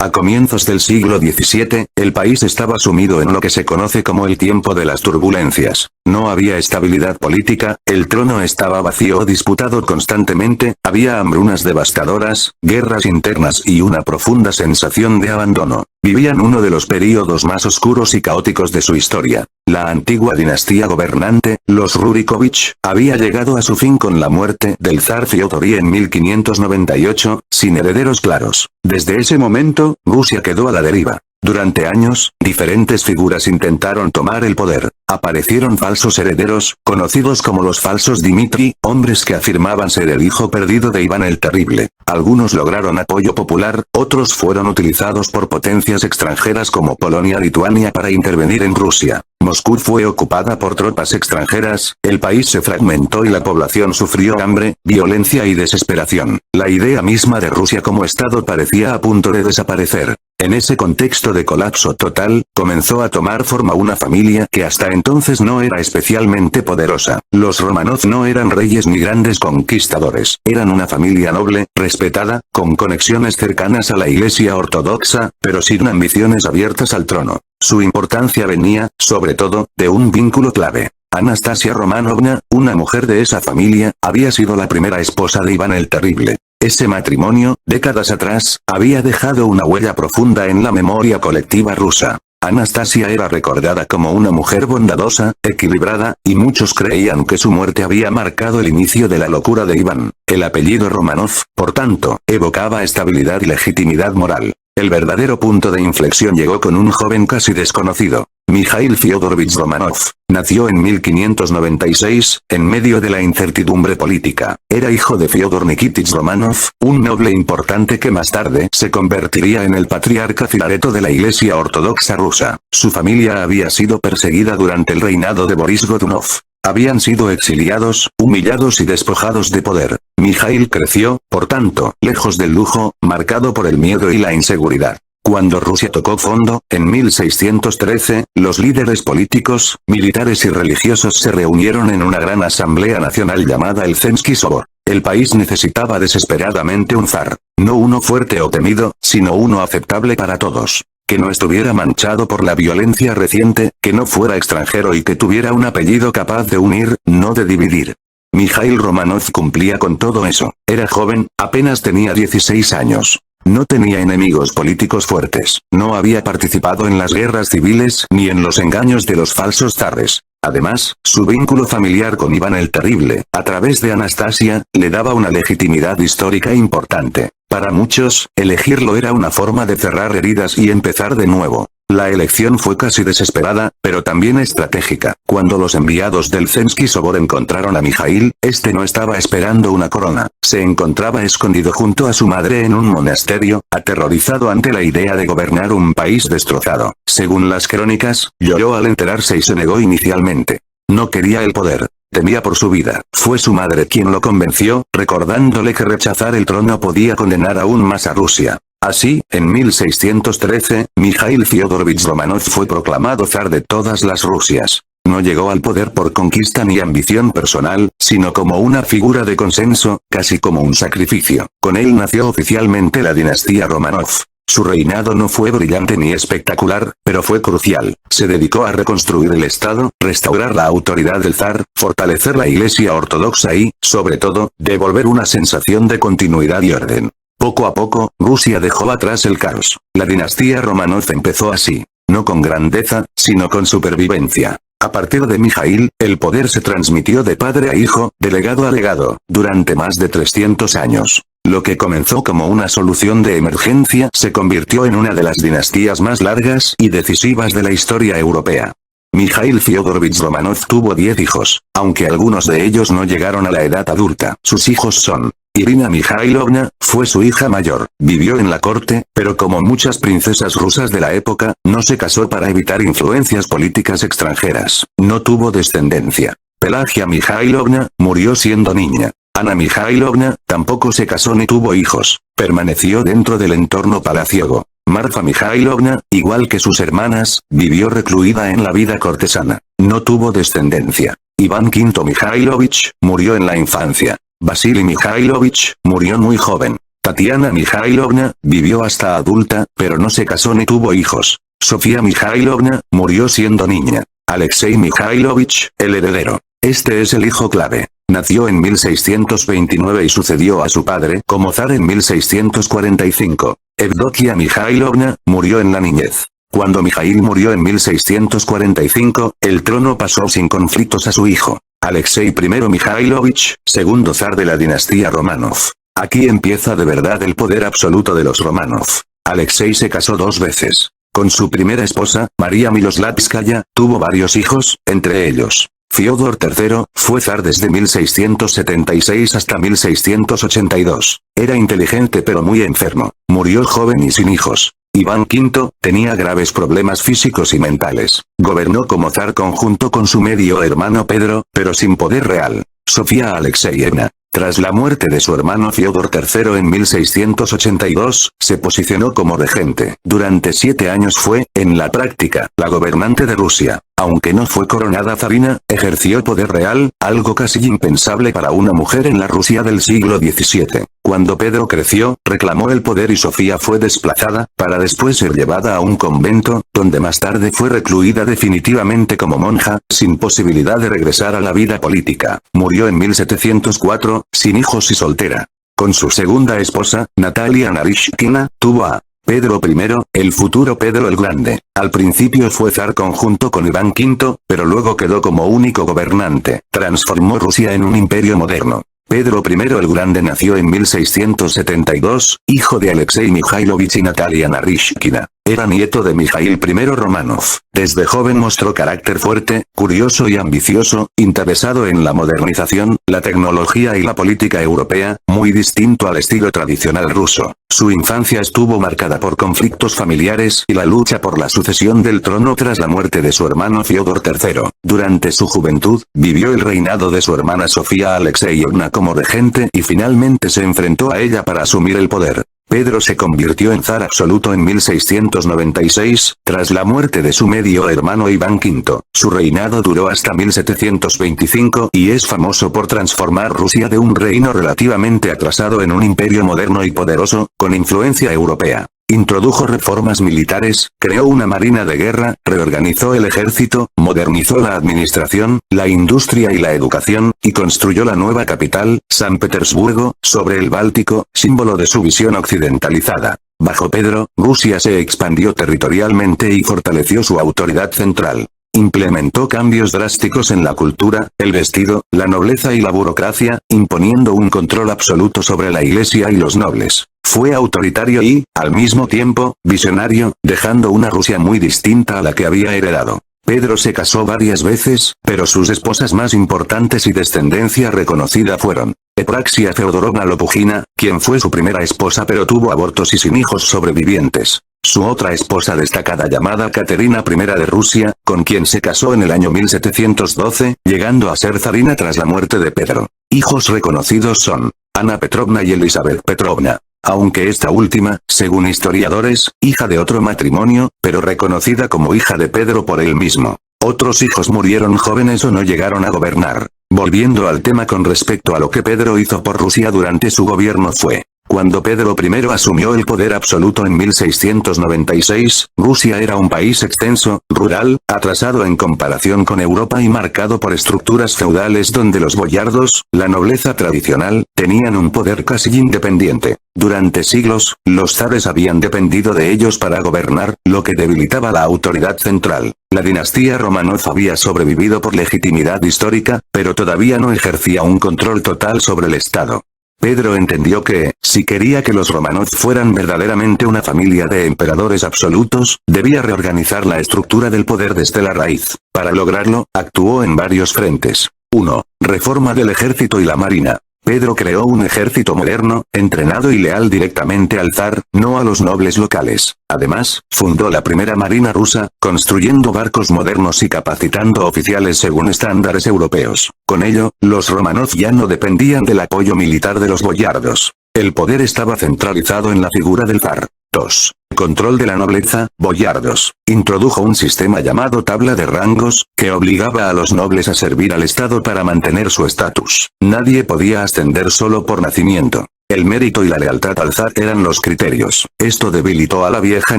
A comienzos del siglo XVII, el país estaba sumido en lo que se conoce como el tiempo de las turbulencias. No había estabilidad política, el trono estaba vacío o disputado constantemente, había hambrunas devastadoras, guerras internas y una profunda sensación de abandono. Vivían uno de los períodos más oscuros y caóticos de su historia. La antigua dinastía gobernante, los Rurikovich, había llegado a su fin con la muerte del zar Fiódor I en 1598, sin herederos claros. Desde ese momento, Rusia quedó a la deriva. Durante años, diferentes figuras intentaron tomar el poder. Aparecieron falsos herederos, conocidos como los falsos Dmitri, hombres que afirmaban ser el hijo perdido de Iván el Terrible. Algunos lograron apoyo popular, otros fueron utilizados por potencias extranjeras como Polonia y Lituania para intervenir en Rusia. Moscú fue ocupada por tropas extranjeras, el país se fragmentó y la población sufrió hambre, violencia y desesperación. La idea misma de Rusia como Estado parecía a punto de desaparecer. En ese contexto de colapso total, comenzó a tomar forma una familia que hasta entonces no era especialmente poderosa. Los Romanov no eran reyes ni grandes conquistadores. Eran una familia noble, respetada, con conexiones cercanas a la Iglesia ortodoxa, pero sin ambiciones abiertas al trono. Su importancia venía, sobre todo, de un vínculo clave. Anastasia Romanovna, una mujer de esa familia, había sido la primera esposa de Iván el Terrible. Ese matrimonio, décadas atrás, había dejado una huella profunda en la memoria colectiva rusa. Anastasia era recordada como una mujer bondadosa, equilibrada, y muchos creían que su muerte había marcado el inicio de la locura de Iván. El apellido Romanov, por tanto, evocaba estabilidad y legitimidad moral. El verdadero punto de inflexión llegó con un joven casi desconocido. Mikhail Fyodorovich Romanov. Nació en 1596, en medio de la incertidumbre política. Era hijo de Fyodor Nikitich Romanov, un noble importante que más tarde se convertiría en el patriarca Filareto de la Iglesia Ortodoxa rusa. Su familia había sido perseguida durante el reinado de Boris Godunov. Habían sido exiliados, humillados y despojados de poder. Mikhail creció, por tanto, lejos del lujo, marcado por el miedo y la inseguridad. Cuando Rusia tocó fondo, en 1613, los líderes políticos, militares y religiosos se reunieron en una gran asamblea nacional llamada el Zemsky Sobor. El país necesitaba desesperadamente un zar. No uno fuerte o temido, sino uno aceptable para todos. Que no estuviera manchado por la violencia reciente, que no fuera extranjero y que tuviera un apellido capaz de unir, no de dividir. Mikhail Romanov cumplía con todo eso. Era joven, apenas tenía 16 años. No tenía enemigos políticos fuertes. No había participado en las guerras civiles ni en los engaños de los falsos zares. Además, su vínculo familiar con Iván el Terrible, a través de Anastasia, le daba una legitimidad histórica importante. Para muchos, elegirlo era una forma de cerrar heridas y empezar de nuevo. La elección fue casi desesperada, pero también estratégica. Cuando los enviados del Zemsky Sobor encontraron a Mikhail, este no estaba esperando una corona. Se encontraba escondido junto a su madre en un monasterio, aterrorizado ante la idea de gobernar un país destrozado. Según las crónicas, lloró al enterarse y se negó inicialmente. No quería el poder. Temía por su vida. Fue su madre quien lo convenció, recordándole que rechazar el trono podía condenar aún más a Rusia. Así, en 1613, Mikhail Fyodorovich Romanov fue proclamado zar de todas las Rusias. No llegó al poder por conquista ni ambición personal, sino como una figura de consenso, casi como un sacrificio. Con él nació oficialmente la dinastía Romanov. Su reinado no fue brillante ni espectacular, pero fue crucial. Se dedicó a reconstruir el Estado, restaurar la autoridad del zar, fortalecer la Iglesia ortodoxa y, sobre todo, devolver una sensación de continuidad y orden. Poco a poco, Rusia dejó atrás el caos. La dinastía Romanov empezó así. No con grandeza, sino con supervivencia. A partir de Mikhail, el poder se transmitió de padre a hijo, de legado a legado, durante más de 300 años. Lo que comenzó como una solución de emergencia se convirtió en una de las dinastías más largas y decisivas de la historia europea. Mikhail Fyodorovich Romanov tuvo 10 hijos, aunque algunos de ellos no llegaron a la edad adulta. Sus hijos son: Irina Mikhailovna, fue su hija mayor. Vivió en la corte, pero como muchas princesas rusas de la época, no se casó para evitar influencias políticas extranjeras. No tuvo descendencia. Pelagia Mikhailovna, murió siendo niña. Ana Mikhailovna, tampoco se casó ni tuvo hijos. Permaneció dentro del entorno palaciego. Marfa Mikhailovna, igual que sus hermanas, vivió recluida en la vida cortesana. No tuvo descendencia. Iván V Mikhailovich, murió en la infancia. Vasily Mikhailovich, murió muy joven. Tatiana Mikhailovna, vivió hasta adulta, pero no se casó ni tuvo hijos. Sofía Mikhailovna, murió siendo niña. Alexei Mikhailovich, el heredero. Este es el hijo clave. Nació en 1629 y sucedió a su padre como zar en 1645. Evdokia Mikhailovna, murió en la niñez. Cuando Mijaíl murió en 1645, el trono pasó sin conflictos a su hijo, Alexei I Mikhailovich, segundo zar de la dinastía Romanov. Aquí empieza de verdad el poder absoluto de los Romanov. Alexei se casó 2 veces. Con su primera esposa, María Miloslavskaya, tuvo varios hijos, entre ellos Fiódor III, fue zar desde 1676 hasta 1682. Era inteligente pero muy enfermo. Murió joven y sin hijos. Iván V, tenía graves problemas físicos y mentales. Gobernó como zar conjunto con su medio hermano Pedro, pero sin poder real. Sofía Alexeyevna, tras la muerte de su hermano Fiódor III en 1682, se posicionó como regente. Durante 7 años fue, en la práctica, la gobernante de Rusia. Aunque no fue coronada zarina, ejerció poder real, algo casi impensable para una mujer en la Rusia del siglo XVII. Cuando Pedro creció, reclamó el poder y Sofía fue desplazada, para después ser llevada a un convento, donde más tarde fue recluida definitivamente como monja, sin posibilidad de regresar a la vida política. Murió en 1704, sin hijos y soltera. Con su segunda esposa, Natalia Narishkina, tuvo a Pedro I, el futuro Pedro el Grande. Al principio fue zar conjunto con Iván V, pero luego quedó como único gobernante. Transformó Rusia en un imperio moderno. Pedro I el Grande nació en 1672, hijo de Alexei Mikhailovich y Natalia Narishkina. Era nieto de Mijaíl I Romanov. Desde joven mostró carácter fuerte, curioso y ambicioso, interesado en la modernización, la tecnología y la política europea, muy distinto al estilo tradicional ruso. Su infancia estuvo marcada por conflictos familiares y la lucha por la sucesión del trono tras la muerte de su hermano Fiódor III. Durante su juventud, vivió el reinado de su hermana Sofía Alexeyevna como regente y finalmente se enfrentó a ella para asumir el poder. Pedro se convirtió en zar absoluto en 1696, tras la muerte de su medio hermano Iván V. Su reinado duró hasta 1725 y es famoso por transformar Rusia de un reino relativamente atrasado en un imperio moderno y poderoso, con influencia europea. Introdujo reformas militares, creó una marina de guerra, reorganizó el ejército, modernizó la administración, la industria y la educación, y construyó la nueva capital, San Petersburgo, sobre el Báltico, símbolo de su visión occidentalizada. Bajo Pedro, Rusia se expandió territorialmente y fortaleció su autoridad central. Implementó cambios drásticos en la cultura, el vestido, la nobleza y la burocracia, imponiendo un control absoluto sobre la iglesia y los nobles. Fue autoritario y, al mismo tiempo, visionario, dejando una Rusia muy distinta a la que había heredado. Pedro se casó varias veces, pero sus esposas más importantes y descendencia reconocida fueron Epraxia Feodorovna Lopujina, quien fue su primera esposa pero tuvo abortos y sin hijos sobrevivientes. Su otra esposa destacada llamada Caterina I de Rusia, con quien se casó en el año 1712, llegando a ser zarina tras la muerte de Pedro. Hijos reconocidos son Ana Petrovna y Elizabeth Petrovna. Aunque esta última, según historiadores, hija de otro matrimonio, pero reconocida como hija de Pedro por él mismo. Otros hijos murieron jóvenes o no llegaron a gobernar. Volviendo al tema con respecto a lo que Pedro hizo por Rusia durante su gobierno fue: cuando Pedro I asumió el poder absoluto en 1696, Rusia era un país extenso, rural, atrasado en comparación con Europa y marcado por estructuras feudales donde los boyardos, la nobleza tradicional, tenían un poder casi independiente. Durante siglos, los zares habían dependido de ellos para gobernar, lo que debilitaba la autoridad central. La dinastía Romanov había sobrevivido por legitimidad histórica, pero todavía no ejercía un control total sobre el Estado. Pedro entendió que, si quería que los Romanov fueran verdaderamente una familia de emperadores absolutos, debía reorganizar la estructura del poder desde la raíz. Para lograrlo, actuó en varios frentes. 1. Reforma del ejército y la marina. Pedro creó un ejército moderno, entrenado y leal directamente al zar, no a los nobles locales. Además, fundó la primera marina rusa, construyendo barcos modernos y capacitando oficiales según estándares europeos. Con ello, los Romanov ya no dependían del apoyo militar de los boyardos. El poder estaba centralizado en la figura del zar. 2. Control de la nobleza, boyardos. Introdujo un sistema llamado tabla de rangos, que obligaba a los nobles a servir al Estado para mantener su estatus. Nadie podía ascender solo por nacimiento. El mérito y la lealtad al zar eran los criterios. Esto debilitó a la vieja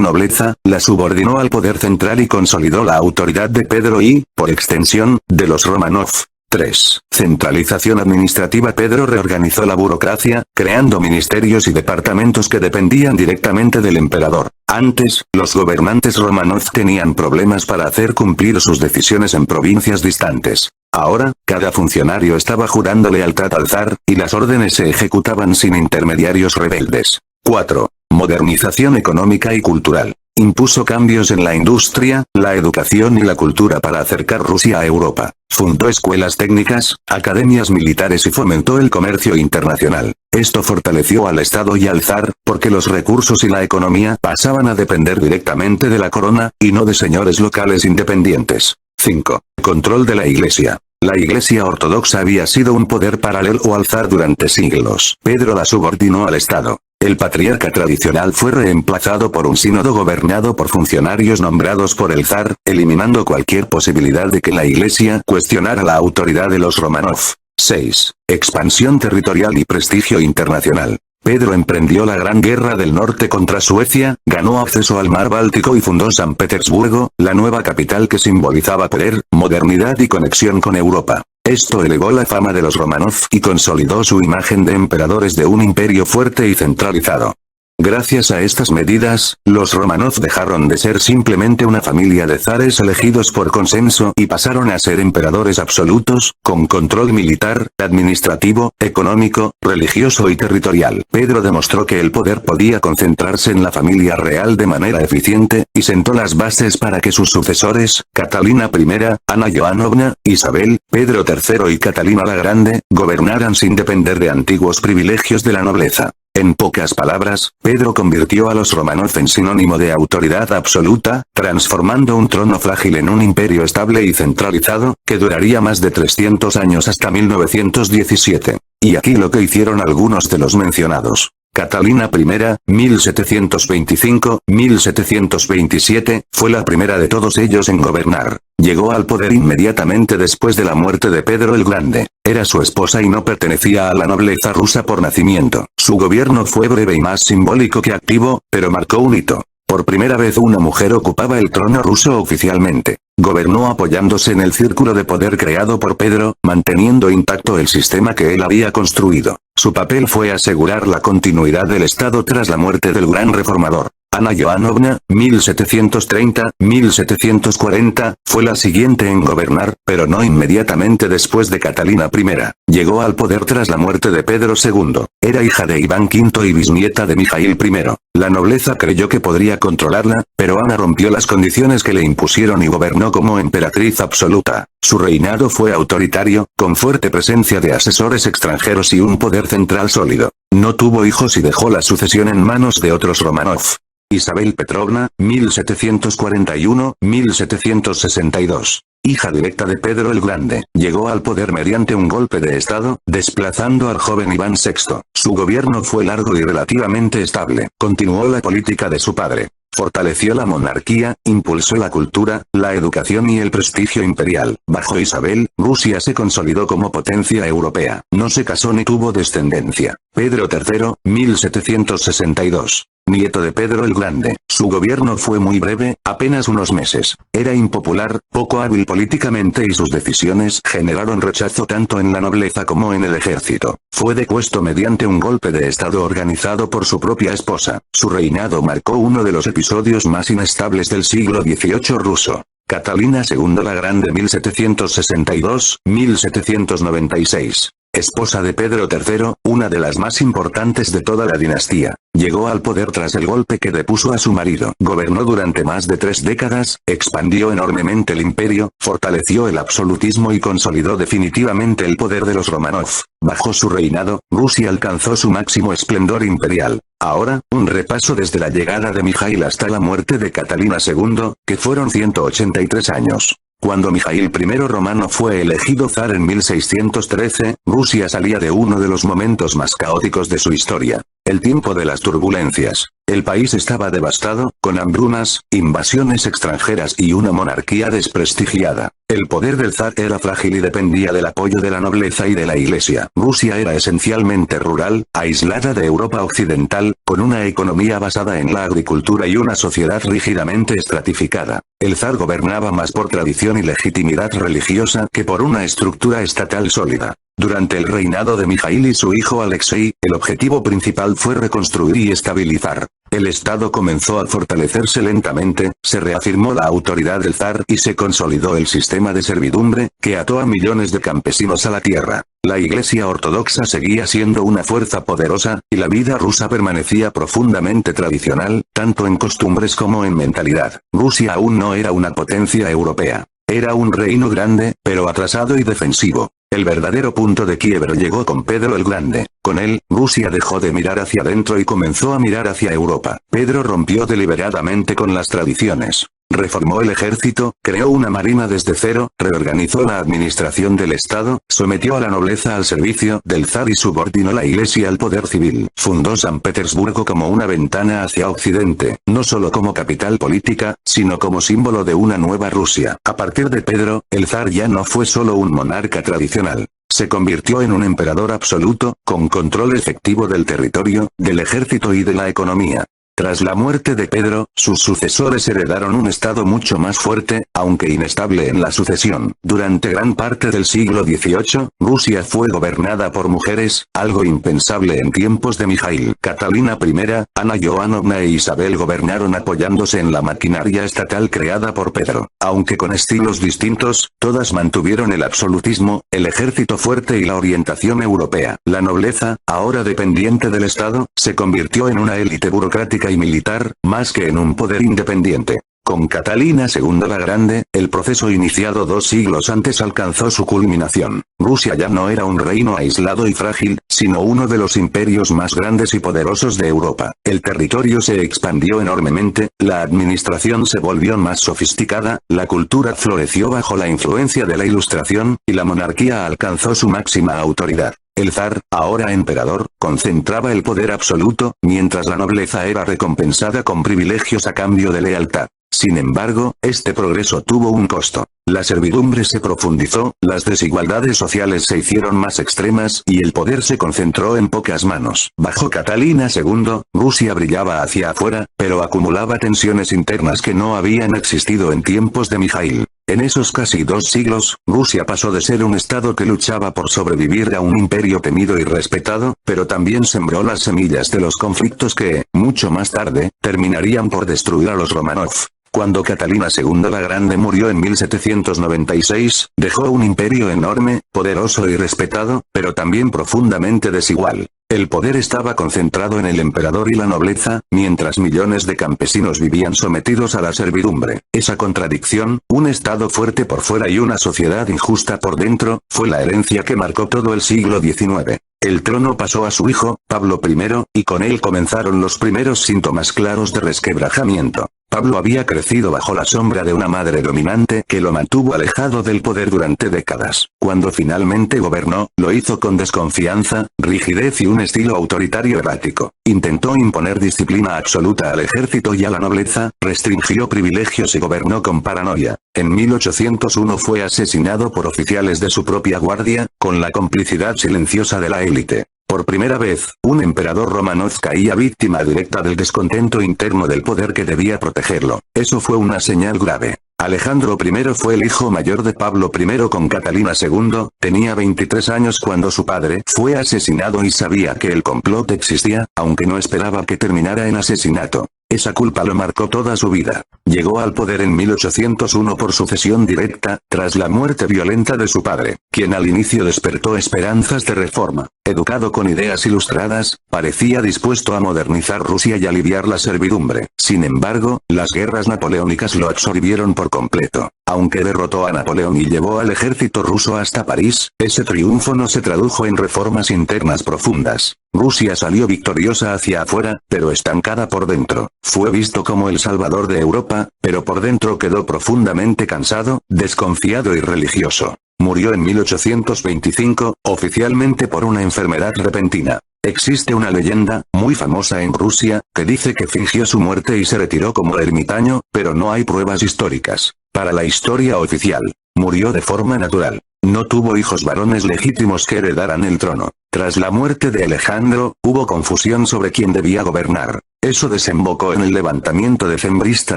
nobleza, la subordinó al poder central y consolidó la autoridad de Pedro y, por extensión, de los Románov. 3. Centralización administrativa. Pedro reorganizó la burocracia, creando ministerios y departamentos que dependían directamente del emperador. Antes, los gobernantes Románov tenían problemas para hacer cumplir sus decisiones en provincias distantes. Ahora, cada funcionario estaba jurando lealtad al zar, y las órdenes se ejecutaban sin intermediarios rebeldes. 4. Modernización económica y cultural. Impuso cambios en la industria, la educación y la cultura para acercar Rusia a Europa. Fundó escuelas técnicas, academias militares y fomentó el comercio internacional. Esto fortaleció al Estado y al zar, porque los recursos y la economía pasaban a depender directamente de la corona, y no de señores locales independientes. 5. Control de la Iglesia. La Iglesia ortodoxa había sido un poder paralelo al zar durante siglos. Pedro la subordinó al Estado. El patriarca tradicional fue reemplazado por un sínodo gobernado por funcionarios nombrados por el zar, eliminando cualquier posibilidad de que la Iglesia cuestionara la autoridad de los Románov. 6. Expansión territorial y prestigio internacional. Pedro emprendió la Gran Guerra del Norte contra Suecia, ganó acceso al mar Báltico y fundó San Petersburgo, la nueva capital que simbolizaba poder, modernidad y conexión con Europa. Esto elevó la fama de los Románov y consolidó su imagen de emperadores de un imperio fuerte y centralizado. Gracias a estas medidas, los Románov dejaron de ser simplemente una familia de zares elegidos por consenso y pasaron a ser emperadores absolutos, con control militar, administrativo, económico, religioso y territorial. Pedro demostró que el poder podía concentrarse en la familia real de manera eficiente, y sentó las bases para que sus sucesores, Catalina I, Ana Joanovna, Isabel, Pedro III y Catalina la Grande, gobernaran sin depender de antiguos privilegios de la nobleza. En pocas palabras, Pedro convirtió a los Románov en sinónimo de autoridad absoluta, transformando un trono frágil en un imperio estable y centralizado, que duraría más de 300 años hasta 1917. Y aquí lo que hicieron algunos de los mencionados. Catalina I, 1725-1727, fue la primera de todos ellos en gobernar. Llegó al poder inmediatamente después de la muerte de Pedro el Grande. Era su esposa y no pertenecía a la nobleza rusa por nacimiento. Su gobierno fue breve y más simbólico que activo, pero marcó un hito. Por primera vez una mujer ocupaba el trono ruso oficialmente. Gobernó apoyándose en el círculo de poder creado por Pedro, manteniendo intacto el sistema que él había construido. Su papel fue asegurar la continuidad del Estado tras la muerte del gran reformador. Ana Joanovna, 1730-1740, fue la siguiente en gobernar, pero no inmediatamente después de Catalina I. Llegó al poder tras la muerte de Pedro II. Era hija de Iván V y bisnieta de Mijaíl I. La nobleza creyó que podría controlarla, pero Ana rompió las condiciones que le impusieron y gobernó como emperatriz absoluta. Su reinado fue autoritario, con fuerte presencia de asesores extranjeros y un poder central sólido. No tuvo hijos y dejó la sucesión en manos de otros Románov. Isabel Petrovna, 1741-1762. Hija directa de Pedro el Grande, llegó al poder mediante un golpe de estado, desplazando al joven Iván VI. Su gobierno fue largo y relativamente estable. Continuó la política de su padre. Fortaleció la monarquía, impulsó la cultura, la educación y el prestigio imperial. Bajo Isabel, Rusia se consolidó como potencia europea. No se casó ni tuvo descendencia. Pedro III, 1762. Nieto de Pedro el Grande. Su gobierno fue muy breve, apenas unos meses. Era impopular, poco hábil políticamente y sus decisiones generaron rechazo tanto en la nobleza como en el ejército. Fue depuesto mediante un golpe de estado organizado por su propia esposa. Su reinado marcó uno de los episodios más inestables del siglo XVIII ruso. Catalina II la Grande 1762-1796. Esposa de Pedro III, una de las más importantes de toda la dinastía. Llegó al poder tras el golpe que depuso a su marido. Gobernó durante más de 3 décadas, expandió enormemente el imperio, fortaleció el absolutismo y consolidó definitivamente el poder de los Románov. Bajo su reinado, Rusia alcanzó su máximo esplendor imperial. Ahora, un repaso desde la llegada de Mijaíl hasta la muerte de Catalina II, que fueron 183 años. Cuando Mijaíl I Romano fue elegido zar en 1613, Rusia salía de uno de los momentos más caóticos de su historia. El tiempo de las turbulencias. El país estaba devastado, con hambrunas, invasiones extranjeras y una monarquía desprestigiada. El poder del zar era frágil y dependía del apoyo de la nobleza y de la iglesia. Rusia era esencialmente rural, aislada de Europa occidental, con una economía basada en la agricultura y una sociedad rígidamente estratificada. El zar gobernaba más por tradición y legitimidad religiosa que por una estructura estatal sólida. Durante el reinado de Mijaíl y su hijo Alexei, el objetivo principal fue reconstruir y estabilizar. El Estado comenzó a fortalecerse lentamente, se reafirmó la autoridad del zar y se consolidó el sistema de servidumbre, que ató a millones de campesinos a la tierra. La Iglesia Ortodoxa seguía siendo una fuerza poderosa, y la vida rusa permanecía profundamente tradicional, tanto en costumbres como en mentalidad. Rusia aún no era una potencia europea. Era un reino grande, pero atrasado y defensivo. El verdadero punto de quiebre llegó con Pedro el Grande. Con él, Rusia dejó de mirar hacia adentro y comenzó a mirar hacia Europa. Pedro rompió deliberadamente con las tradiciones. Reformó el ejército, creó una marina desde cero, reorganizó la administración del Estado, sometió a la nobleza al servicio del zar y subordinó la iglesia al poder civil. Fundó San Petersburgo como una ventana hacia Occidente, no solo como capital política, sino como símbolo de una nueva Rusia. A partir de Pedro, el zar ya no fue solo un monarca tradicional. Se convirtió en un emperador absoluto, con control efectivo del territorio, del ejército y de la economía. Tras la muerte de Pedro, sus sucesores heredaron un estado mucho más fuerte, aunque inestable en la sucesión. Durante gran parte del siglo XVIII, Rusia fue gobernada por mujeres, algo impensable en tiempos de Mijaíl. Catalina I, Ana Johanovna e Isabel gobernaron apoyándose en la maquinaria estatal creada por Pedro. Aunque con estilos distintos, todas mantuvieron el absolutismo, el ejército fuerte y la orientación europea. La nobleza, ahora dependiente del Estado, se convirtió en una élite burocrática y militar, más que en un poder independiente. Con Catalina II la Grande, el proceso iniciado 2 siglos antes alcanzó su culminación. Rusia ya no era un reino aislado y frágil, sino uno de los imperios más grandes y poderosos de Europa. El territorio se expandió enormemente, la administración se volvió más sofisticada, la cultura floreció bajo la influencia de la Ilustración, y la monarquía alcanzó su máxima autoridad. El zar, ahora emperador, concentraba el poder absoluto, mientras la nobleza era recompensada con privilegios a cambio de lealtad. Sin embargo, este progreso tuvo un costo. La servidumbre se profundizó, las desigualdades sociales se hicieron más extremas y el poder se concentró en pocas manos. Bajo Catalina II, Rusia brillaba hacia afuera, pero acumulaba tensiones internas que no habían existido en tiempos de Mijaíl. En esos casi 2 siglos, Rusia pasó de ser un estado que luchaba por sobrevivir a un imperio temido y respetado, pero también sembró las semillas de los conflictos que, mucho más tarde, terminarían por destruir a los Romanov. Cuando Catalina II la Grande murió en 1796, dejó un imperio enorme, poderoso y respetado, pero también profundamente desigual. El poder estaba concentrado en el emperador y la nobleza, mientras millones de campesinos vivían sometidos a la servidumbre. Esa contradicción, un estado fuerte por fuera y una sociedad injusta por dentro, fue la herencia que marcó todo el siglo XIX. El trono pasó a su hijo, Pablo I, y con él comenzaron los primeros síntomas claros de resquebrajamiento. Pablo había crecido bajo la sombra de una madre dominante que lo mantuvo alejado del poder durante décadas. Cuando finalmente gobernó, lo hizo con desconfianza, rigidez y un estilo autoritario errático. Intentó imponer disciplina absoluta al ejército y a la nobleza, restringió privilegios y gobernó con paranoia. En 1801 fue asesinado por oficiales de su propia guardia, con la complicidad silenciosa de la élite. Por primera vez, un emperador Romanov caía víctima directa del descontento interno del poder que debía protegerlo. Eso fue una señal grave. Alejandro I fue el hijo mayor de Pablo I con Catalina II, tenía 23 años cuando su padre fue asesinado y sabía que el complot existía, aunque no esperaba que terminara en asesinato. Esa culpa lo marcó toda su vida. Llegó al poder en 1801 por sucesión directa, tras la muerte violenta de su padre, quien al inicio despertó esperanzas de reforma. Educado con ideas ilustradas, parecía dispuesto a modernizar Rusia y aliviar la servidumbre. Sin embargo, las guerras napoleónicas lo absorbieron por completo. Aunque derrotó a Napoleón y llevó al ejército ruso hasta París, ese triunfo no se tradujo en reformas internas profundas. Rusia salió victoriosa hacia afuera, pero estancada por dentro. Fue visto como el salvador de Europa, pero por dentro quedó profundamente cansado, desconfiado y religioso. Murió en 1825, oficialmente por una enfermedad repentina. Existe una leyenda, muy famosa en Rusia, que dice que fingió su muerte y se retiró como ermitaño, pero no hay pruebas históricas. Para la historia oficial, murió de forma natural. No tuvo hijos varones legítimos que heredaran el trono. Tras la muerte de Alejandro, hubo confusión sobre quién debía gobernar. Eso desembocó en el levantamiento decembrista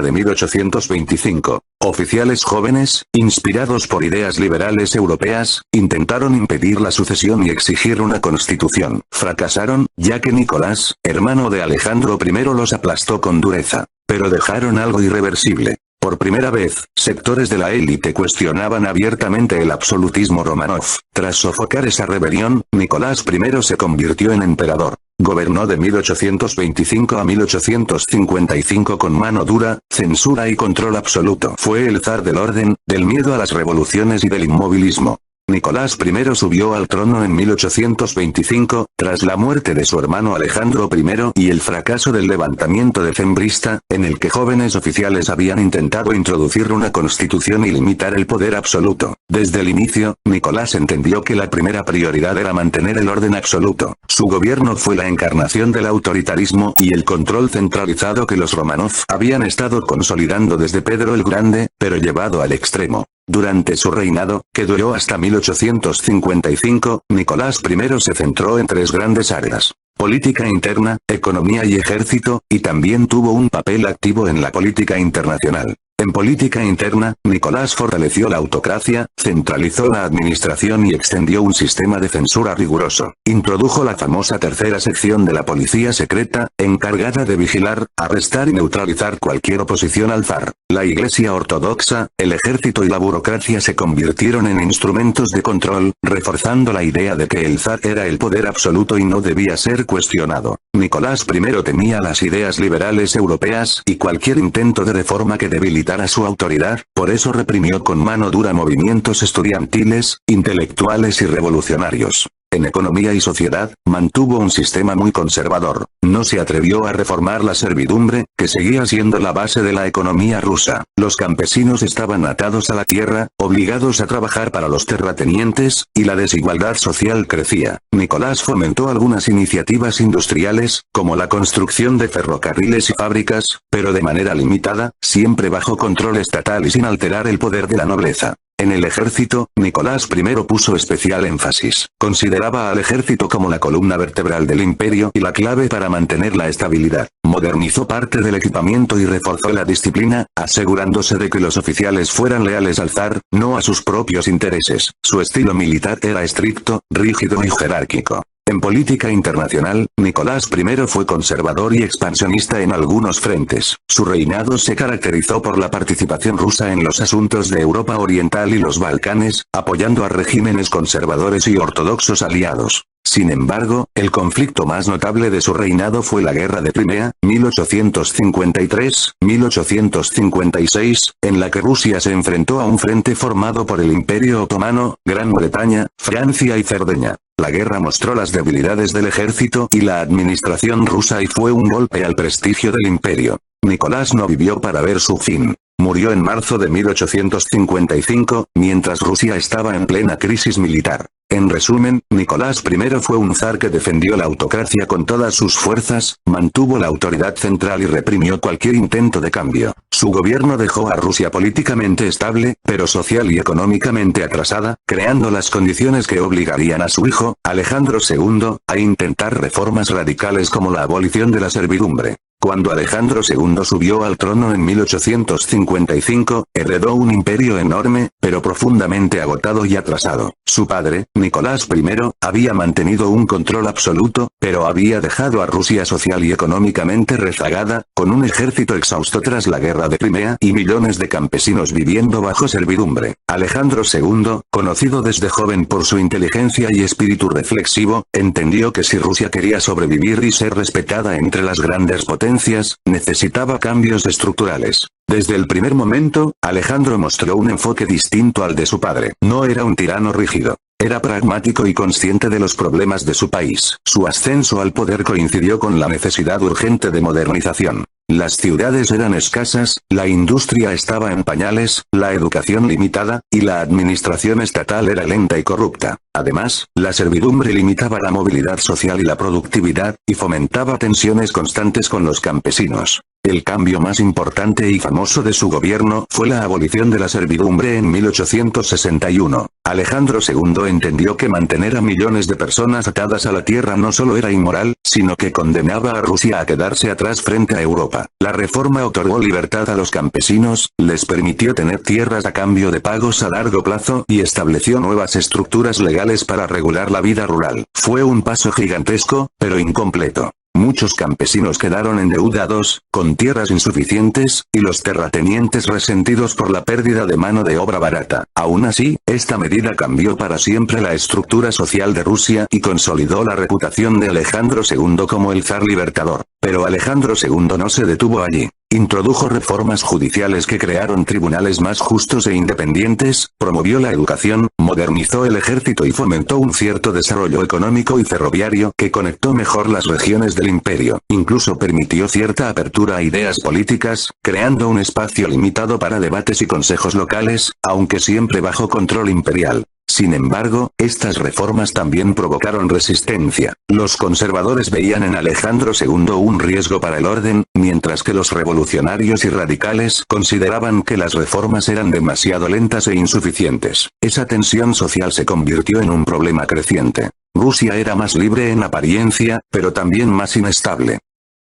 de 1825. Oficiales jóvenes, inspirados por ideas liberales europeas, intentaron impedir la sucesión y exigir una constitución. Fracasaron, ya que Nicolás, hermano de Alejandro I, los aplastó con dureza. Pero dejaron algo irreversible. Por primera vez, sectores de la élite cuestionaban abiertamente el absolutismo Románov. Tras sofocar esa rebelión, Nicolás I se convirtió en emperador. Gobernó de 1825 a 1855 con mano dura, censura y control absoluto. Fue el zar del orden, del miedo a las revoluciones y del inmovilismo. Nicolás I subió al trono en 1825, tras la muerte de su hermano Alejandro I y el fracaso del levantamiento decembrista, en el que jóvenes oficiales habían intentado introducir una constitución y limitar el poder absoluto. Desde el inicio, Nicolás entendió que la primera prioridad era mantener el orden absoluto. Su gobierno fue la encarnación del autoritarismo y el control centralizado que los Románov habían estado consolidando desde Pedro el Grande, pero llevado al extremo. Durante su reinado, que duró hasta 1855, Nicolás I se centró en tres grandes áreas: política interna, economía y ejército, y también tuvo un papel activo en la política internacional. En política interna, Nicolás fortaleció la autocracia, centralizó la administración y extendió un sistema de censura riguroso. Introdujo la famosa tercera sección de la policía secreta, encargada de vigilar, arrestar y neutralizar cualquier oposición al zar. La Iglesia ortodoxa, el ejército y la burocracia se convirtieron en instrumentos de control, reforzando la idea de que el zar era el poder absoluto y no debía ser cuestionado. Nicolás I temía las ideas liberales europeas y cualquier intento de reforma que debilitara su autoridad, por eso reprimió con mano dura movimientos estudiantiles, intelectuales y revolucionarios. En economía y sociedad, mantuvo un sistema muy conservador. No se atrevió a reformar la servidumbre, que seguía siendo la base de la economía rusa. Los campesinos estaban atados a la tierra, obligados a trabajar para los terratenientes, y la desigualdad social crecía. Nicolás fomentó algunas iniciativas industriales, como la construcción de ferrocarriles y fábricas, pero de manera limitada, siempre bajo control estatal y sin alterar el poder de la nobleza. En el ejército, Nicolás I puso especial énfasis. Consideraba al ejército como la columna vertebral del imperio y la clave para mantener la estabilidad. Modernizó parte del equipamiento y reforzó la disciplina, asegurándose de que los oficiales fueran leales al zar, no a sus propios intereses. Su estilo militar era estricto, rígido y jerárquico. En política internacional, Nicolás I fue conservador y expansionista en algunos frentes. Su reinado se caracterizó por la participación rusa en los asuntos de Europa Oriental y los Balcanes, apoyando a regímenes conservadores y ortodoxos aliados. Sin embargo, el conflicto más notable de su reinado fue la Guerra de Crimea, 1853-1856, en la que Rusia se enfrentó a un frente formado por el Imperio Otomano, Gran Bretaña, Francia y Cerdeña. La guerra mostró las debilidades del ejército y la administración rusa y fue un golpe al prestigio del imperio. Nicolás no vivió para ver su fin. Murió en marzo de 1855, mientras Rusia estaba en plena crisis militar. En resumen, Nicolás I fue un zar que defendió la autocracia con todas sus fuerzas, mantuvo la autoridad central y reprimió cualquier intento de cambio. Su gobierno dejó a Rusia políticamente estable, pero social y económicamente atrasada, creando las condiciones que obligarían a su hijo, Alejandro II, a intentar reformas radicales como la abolición de la servidumbre. Cuando Alejandro II subió al trono en 1855, heredó un imperio enorme, pero profundamente agotado y atrasado. Su padre, Nicolás I, había mantenido un control absoluto, pero había dejado a Rusia social y económicamente rezagada, con un ejército exhausto tras la guerra de Crimea y millones de campesinos viviendo bajo servidumbre. Alejandro II, conocido desde joven por su inteligencia y espíritu reflexivo, entendió que si Rusia quería sobrevivir y ser respetada entre las grandes potencias, necesitaba cambios estructurales. Desde el primer momento, Alejandro mostró un enfoque distinto al de su padre. No era un tirano rígido. Era pragmático y consciente de los problemas de su país. Su ascenso al poder coincidió con la necesidad urgente de modernización. Las ciudades eran escasas, la industria estaba en pañales, la educación limitada, y la administración estatal era lenta y corrupta. Además, la servidumbre limitaba la movilidad social y la productividad, y fomentaba tensiones constantes con los campesinos. El cambio más importante y famoso de su gobierno fue la abolición de la servidumbre en 1861. Alejandro II entendió que mantener a millones de personas atadas a la tierra no solo era inmoral, sino que condenaba a Rusia a quedarse atrás frente a Europa. La reforma otorgó libertad a los campesinos, les permitió tener tierras a cambio de pagos a largo plazo y estableció nuevas estructuras legales para regular la vida rural. Fue un paso gigantesco, pero incompleto. Muchos campesinos quedaron endeudados, con tierras insuficientes, y los terratenientes resentidos por la pérdida de mano de obra barata. Aún así, esta medida cambió para siempre la estructura social de Rusia y consolidó la reputación de Alejandro II como el zar libertador. Pero Alejandro II no se detuvo allí. Introdujo reformas judiciales que crearon tribunales más justos e independientes, promovió la educación, modernizó el ejército y fomentó un cierto desarrollo económico y ferroviario que conectó mejor las regiones del imperio. Incluso permitió cierta apertura a ideas políticas, creando un espacio limitado para debates y consejos locales, aunque siempre bajo control imperial. Sin embargo, estas reformas también provocaron resistencia. Los conservadores veían en Alejandro II un riesgo para el orden, mientras que los revolucionarios y radicales consideraban que las reformas eran demasiado lentas e insuficientes. Esa tensión social se convirtió en un problema creciente. Rusia era más libre en apariencia, pero también más inestable.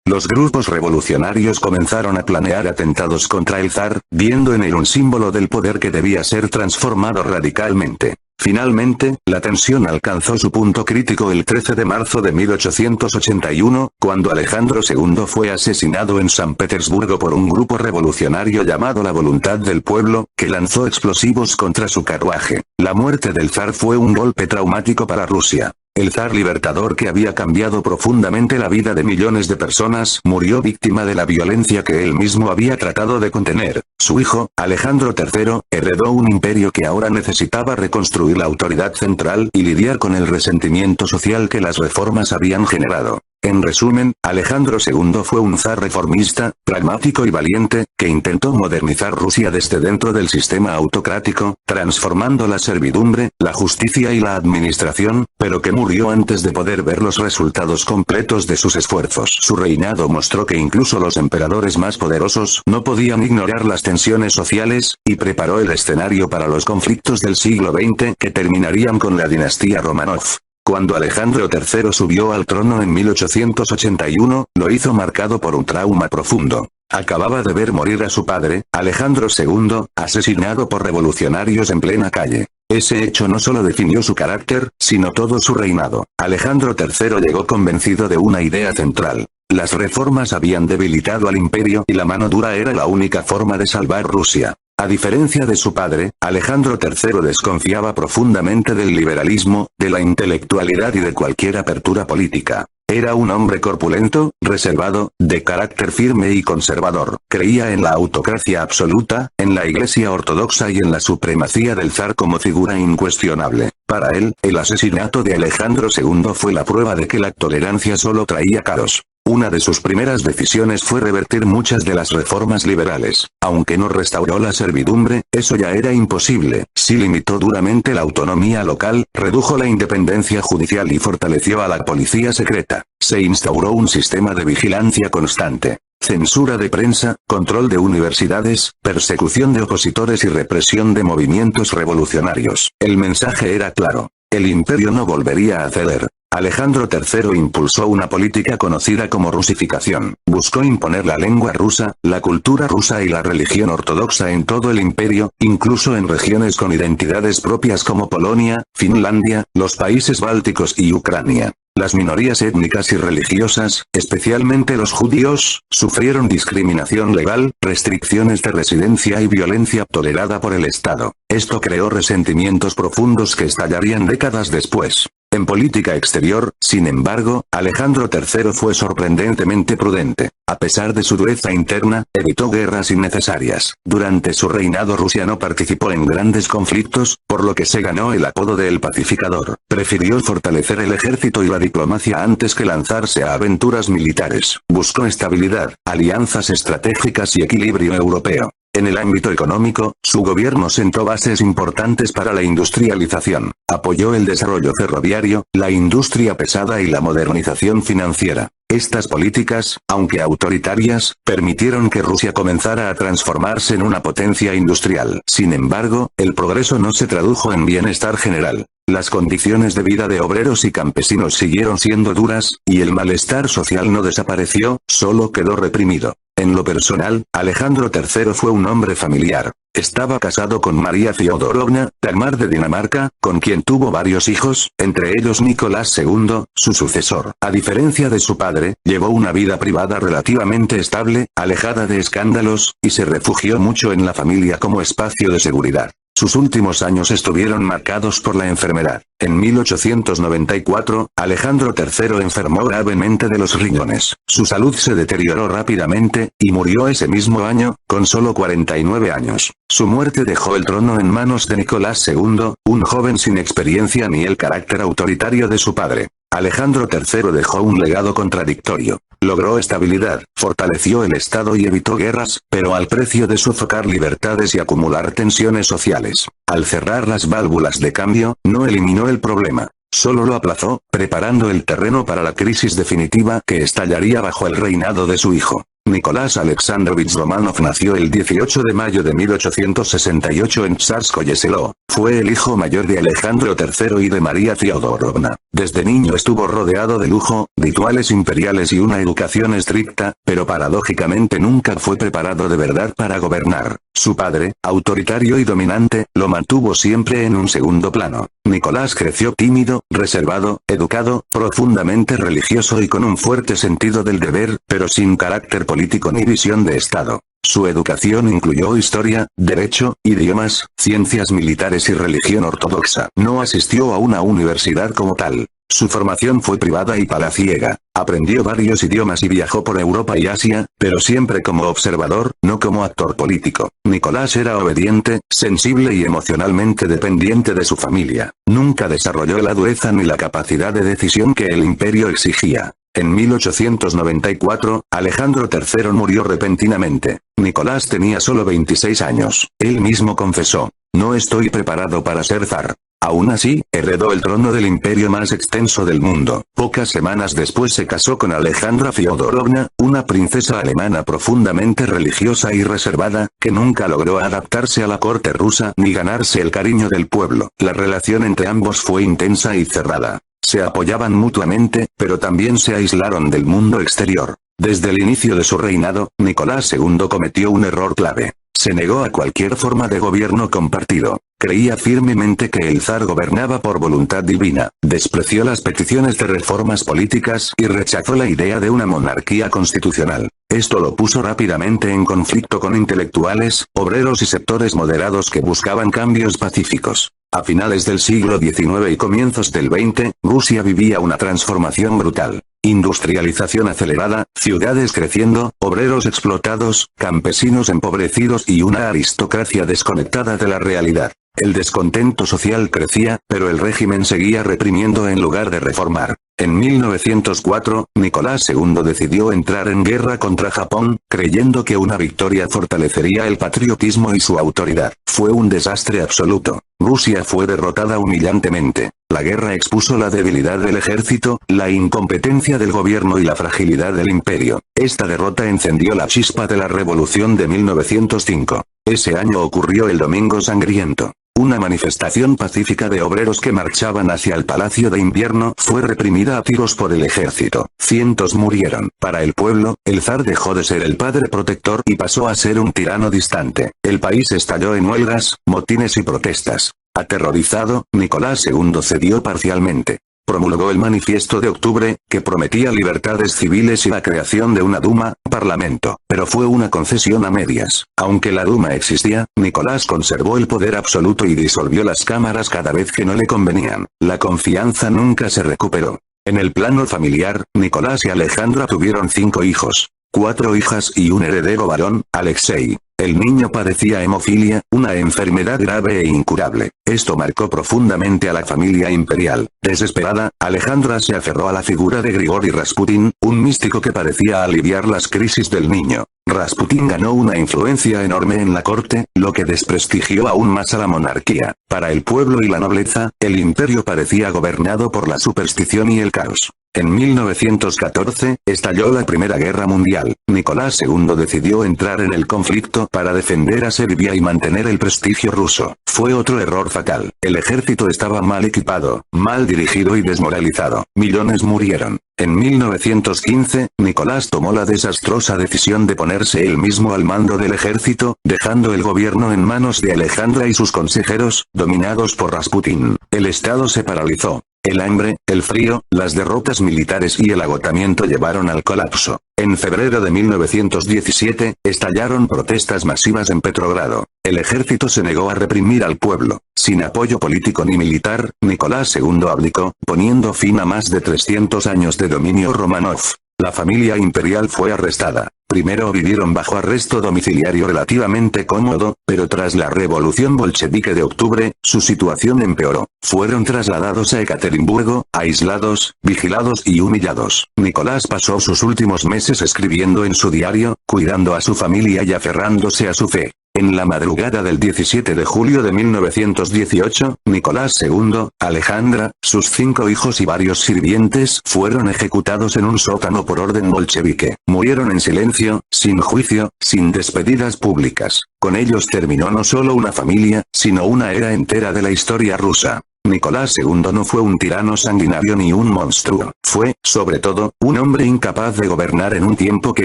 Los grupos revolucionarios comenzaron a planear atentados contra el zar, viendo en él un símbolo del poder que debía ser transformado radicalmente. Finalmente, la tensión alcanzó su punto crítico el 13 de marzo de 1881, cuando Alejandro II fue asesinado en San Petersburgo por un grupo revolucionario llamado la Voluntad del Pueblo, que lanzó explosivos contra su carruaje. La muerte del zar fue un golpe traumático para Rusia. El zar libertador, que había cambiado profundamente la vida de millones de personas, murió víctima de la violencia que él mismo había tratado de contener. Su hijo, Alejandro III, heredó un imperio que ahora necesitaba reconstruir la autoridad central y lidiar con el resentimiento social que las reformas habían generado. En resumen, Alejandro II fue un zar reformista, pragmático y valiente, que intentó modernizar Rusia desde dentro del sistema autocrático, transformando la servidumbre, la justicia y la administración, pero que murió antes de poder ver los resultados completos de sus esfuerzos. Su reinado mostró que incluso los emperadores más poderosos no podían ignorar las tensiones sociales, y preparó el escenario para los conflictos del siglo XX que terminarían con la dinastía Romanov. Cuando Alejandro III subió al trono en 1881, lo hizo marcado por un trauma profundo. Acababa de ver morir a su padre, Alejandro II, asesinado por revolucionarios en plena calle. Ese hecho no solo definió su carácter, sino todo su reinado. Alejandro III llegó convencido de una idea central. Las reformas habían debilitado al imperio y la mano dura era la única forma de salvar Rusia. A diferencia de su padre, Alejandro III desconfiaba profundamente del liberalismo, de la intelectualidad y de cualquier apertura política. Era un hombre corpulento, reservado, de carácter firme y conservador. Creía en la autocracia absoluta, en la Iglesia ortodoxa y en la supremacía del zar como figura incuestionable. Para él, el asesinato de Alejandro II fue la prueba de que la tolerancia solo traía caos. Una de sus primeras decisiones fue revertir muchas de las reformas liberales. Aunque no restauró la servidumbre, eso ya era imposible. Sí limitó duramente la autonomía local, redujo la independencia judicial y fortaleció a la policía secreta. Se instauró un sistema de vigilancia constante. Censura de prensa, control de universidades, persecución de opositores y represión de movimientos revolucionarios. El mensaje era claro. El imperio no volvería a ceder. Alejandro III impulsó una política conocida como rusificación. Buscó imponer la lengua rusa, la cultura rusa y la religión ortodoxa en todo el imperio, incluso en regiones con identidades propias como Polonia, Finlandia, los países bálticos y Ucrania. Las minorías étnicas y religiosas, especialmente los judíos, sufrieron discriminación legal, restricciones de residencia y violencia tolerada por el Estado. Esto creó resentimientos profundos que estallarían décadas después. En política exterior, sin embargo, Alejandro III fue sorprendentemente prudente. A pesar de su dureza interna, evitó guerras innecesarias. Durante su reinado Rusia no participó en grandes conflictos, por lo que se ganó el apodo de El Pacificador. Prefirió fortalecer el ejército y la diplomacia antes que lanzarse a aventuras militares. Buscó estabilidad, alianzas estratégicas y equilibrio europeo. En el ámbito económico, su gobierno sentó bases importantes para la industrialización. Apoyó el desarrollo ferroviario, la industria pesada y la modernización financiera. Estas políticas, aunque autoritarias, permitieron que Rusia comenzara a transformarse en una potencia industrial. Sin embargo, el progreso no se tradujo en bienestar general. Las condiciones de vida de obreros y campesinos siguieron siendo duras, y el malestar social no desapareció, solo quedó reprimido. En lo personal, Alejandro III fue un hombre familiar. Estaba casado con María Fiodorovna, Dagmar de Dinamarca, con quien tuvo varios hijos, entre ellos Nicolás II, su sucesor. A diferencia de su padre, llevó una vida privada relativamente estable, alejada de escándalos, y se refugió mucho en la familia como espacio de seguridad. Sus últimos años estuvieron marcados por la enfermedad. En 1894, Alejandro III enfermó gravemente de los riñones. Su salud se deterioró rápidamente, y murió ese mismo año, con solo 49 años. Su muerte dejó el trono en manos de Nicolás II, un joven sin experiencia ni el carácter autoritario de su padre. Alejandro III dejó un legado contradictorio. Logró estabilidad, fortaleció el Estado y evitó guerras, pero al precio de sofocar libertades y acumular tensiones sociales. Al cerrar las válvulas de cambio, no eliminó el problema. Solo lo aplazó, preparando el terreno para la crisis definitiva que estallaría bajo el reinado de su hijo. Nicolás Alexandrovich Romanov nació el 18 de mayo de 1868 en Tsarskoye Selo. Fue el hijo mayor de Alejandro III y de María Fiodorovna. Desde niño estuvo rodeado de lujo, rituales imperiales y una educación estricta, pero paradójicamente nunca fue preparado de verdad para gobernar. Su padre, autoritario y dominante, lo mantuvo siempre en un segundo plano. Nicolás creció tímido, reservado, educado, profundamente religioso y con un fuerte sentido del deber, pero sin carácter político ni visión de Estado. Su educación incluyó historia, derecho, idiomas, ciencias militares y religión ortodoxa. No asistió a una universidad como tal. Su formación fue privada y palaciega. Aprendió varios idiomas y viajó por Europa y Asia, pero siempre como observador, no como actor político. Nicolás era obediente, sensible y emocionalmente dependiente de su familia. Nunca desarrolló la dureza ni la capacidad de decisión que el imperio exigía. En 1894, Alejandro III murió repentinamente. Nicolás tenía solo 26 años. Él mismo confesó: "No estoy preparado para ser zar". Aún así, heredó el trono del imperio más extenso del mundo. Pocas semanas después se casó con Alejandra Fiodorovna, una princesa alemana profundamente religiosa y reservada, que nunca logró adaptarse a la corte rusa ni ganarse el cariño del pueblo. La relación entre ambos fue intensa y cerrada. Se apoyaban mutuamente, pero también se aislaron del mundo exterior. Desde el inicio de su reinado, Nicolás II cometió un error clave. Se negó a cualquier forma de gobierno compartido. Creía firmemente que el zar gobernaba por voluntad divina. Despreció las peticiones de reformas políticas y rechazó la idea de una monarquía constitucional. Esto lo puso rápidamente en conflicto con intelectuales, obreros y sectores moderados que buscaban cambios pacíficos. A finales del siglo XIX y comienzos del XX, Rusia vivía una transformación brutal. Industrialización acelerada, ciudades creciendo, obreros explotados, campesinos empobrecidos y una aristocracia desconectada de la realidad. El descontento social crecía, pero el régimen seguía reprimiendo en lugar de reformar. En 1904, Nicolás II decidió entrar en guerra contra Japón, creyendo que una victoria fortalecería el patriotismo y su autoridad. Fue un desastre absoluto. Rusia fue derrotada humillantemente. La guerra expuso la debilidad del ejército, la incompetencia del gobierno y la fragilidad del imperio. Esta derrota encendió la chispa de la revolución de 1905. Ese año ocurrió el Domingo Sangriento. Una manifestación pacífica de obreros que marchaban hacia el Palacio de Invierno fue reprimida a tiros por el ejército. Cientos murieron. Para el pueblo, el zar dejó de ser el padre protector y pasó a ser un tirano distante. El país estalló en huelgas, motines y protestas. Aterrorizado, Nicolás II cedió parcialmente. Promulgó el Manifiesto de Octubre, que prometía libertades civiles y la creación de una Duma, parlamento, pero fue una concesión a medias. Aunque la Duma existía, Nicolás conservó el poder absoluto y disolvió las cámaras cada vez que no le convenían. La confianza nunca se recuperó. En el plano familiar, Nicolás y Alejandra tuvieron 5 hijos, 4 hijas y un heredero varón, Alexei. El niño padecía hemofilia, una enfermedad grave e incurable. Esto marcó profundamente a la familia imperial. Desesperada, Alejandra se aferró a la figura de Grigori Rasputin, un místico que parecía aliviar las crisis del niño. Rasputin ganó una influencia enorme en la corte, lo que desprestigió aún más a la monarquía. Para el pueblo y la nobleza, el imperio parecía gobernado por la superstición y el caos. En 1914, estalló la Primera Guerra Mundial. Nicolás II decidió entrar en el conflicto para defender a Serbia y mantener el prestigio ruso. Fue otro error fatal. El ejército estaba mal equipado, mal dirigido y desmoralizado. Millones murieron. En 1915, Nicolás tomó la desastrosa decisión de ponerse él mismo al mando del ejército, dejando el gobierno en manos de Alejandra y sus consejeros, dominados por Rasputin. El estado se paralizó. El hambre, el frío, las derrotas militares y el agotamiento llevaron al colapso. En febrero de 1917, estallaron protestas masivas en Petrogrado. El ejército se negó a reprimir al pueblo. Sin apoyo político ni militar, Nicolás II abdicó, poniendo fin a más de 300 años de dominio Romanov. La familia imperial fue arrestada. Primero vivieron bajo arresto domiciliario relativamente cómodo, pero tras la revolución bolchevique de octubre, su situación empeoró. Fueron trasladados a Ekaterimburgo, aislados, vigilados y humillados. Nicolás pasó sus últimos meses escribiendo en su diario, cuidando a su familia y aferrándose a su fe. En la madrugada del 17 de julio de 1918, Nicolás II, Alejandra, sus 5 hijos y varios sirvientes fueron ejecutados en un sótano por orden bolchevique. Murieron en silencio, sin juicio, sin despedidas públicas. Con ellos terminó no solo una familia, sino una era entera de la historia rusa. Nicolás II no fue un tirano sanguinario ni un monstruo. Fue, sobre todo, un hombre incapaz de gobernar en un tiempo que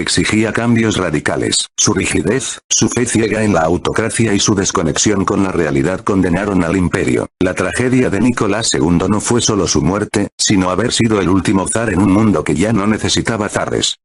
exigía cambios radicales. Su rigidez, su fe ciega en la autocracia y su desconexión con la realidad condenaron al imperio. La tragedia de Nicolás II no fue solo su muerte, sino haber sido el último zar en un mundo que ya no necesitaba zares.